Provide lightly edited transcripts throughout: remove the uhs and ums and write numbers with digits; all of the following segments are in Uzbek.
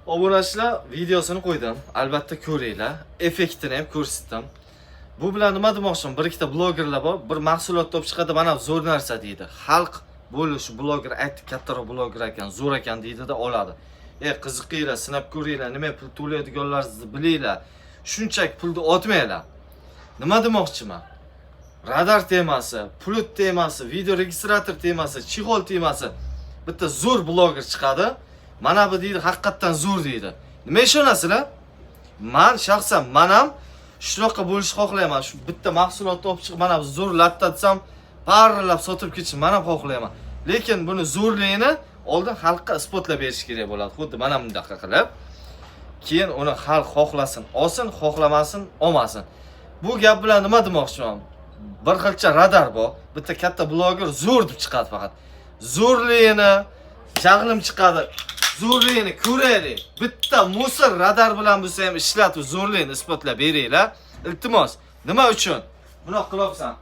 Obunachilar videosini qo'ydim. Albatta ko'ringlar. Effektini ham ko'rsatdim. Bu bilan nima demoqchiman? Bir ikkita blogerlar bor, bir mahsulot topib chiqadi, mana zo'r narsa deydi. Xalq bo'lishi bloger aytdi, kattaroq bloger ekan, zo'r ekan deydi-da oladi. Qiziqinglar, sinab ko'ringlar, nima pul to'laydiganlaringizni bilinglar. Shunchaki pulni otmanglar. Nima demoqchiman? Radar temasi, pulut temasi, video registrator temasi, chexol temasi bitta zo'r bloger chiqadi. Mana bu deydi, haqiqatan zo'r deydi. Nima ishonasizlar? Men shaxsan ham shunaqa bo'lishni xohlayman. Shu bitta mahsulotni olib chiqib, mana bu zo'r latta desam, parlab sotib ketishni men ham xohlayman. Lekin buni zo'rligini oldin xalqqa isbotlab berish kerak bo'ladi. Xuddi mana bundaqa qilib. Keyin uni xalq xohlasin, olsin, xohlamasin, olmasin. Bu gap bilan nima demoqchiman? Bir xilcha radar bor. Bitta katta bloger zo'r deb chiqadi faqat. Zo'rligini jahlim chiqadi. Zo'rligini ko'raylik. Bitta musor radar bilan bo'lsa ham ishlatib zo'rligini isbotlab beringlar. Iltimos. Nima uchun? Buni qilyapsan.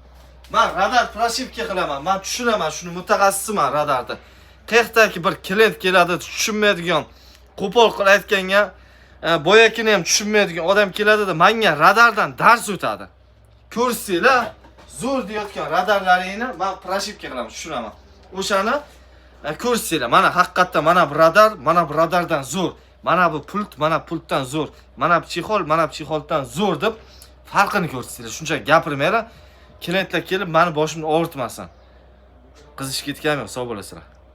Men radar proshivka qilaman. Men tushunaman, shuni mutaxassisman radarda. Qayerdagi bir klient keladi, tushunmaydigan, qo'pol qilib aytganga, boyakini ham tushunmaydigan odam keladi-da, menga radardan dars o'tadi. Ko'rsanglar, zo'r deyotgan radarlaringni men proshivka qilaman, tushunaman. O'shani ko'rsanglar, mana haqiqatdan mana bu radar, mana bu radardan zo'r, mana bu pult, mana pultdan zo'r, mana bu chexol, mana bu chexoldan zo'r deb farqini ko'rsanglar. Shuncha gapirmanglar, klientlar kelib meni boshimni og'ritmasin. Qizish ketganmi? Sog' bo'lasizlar.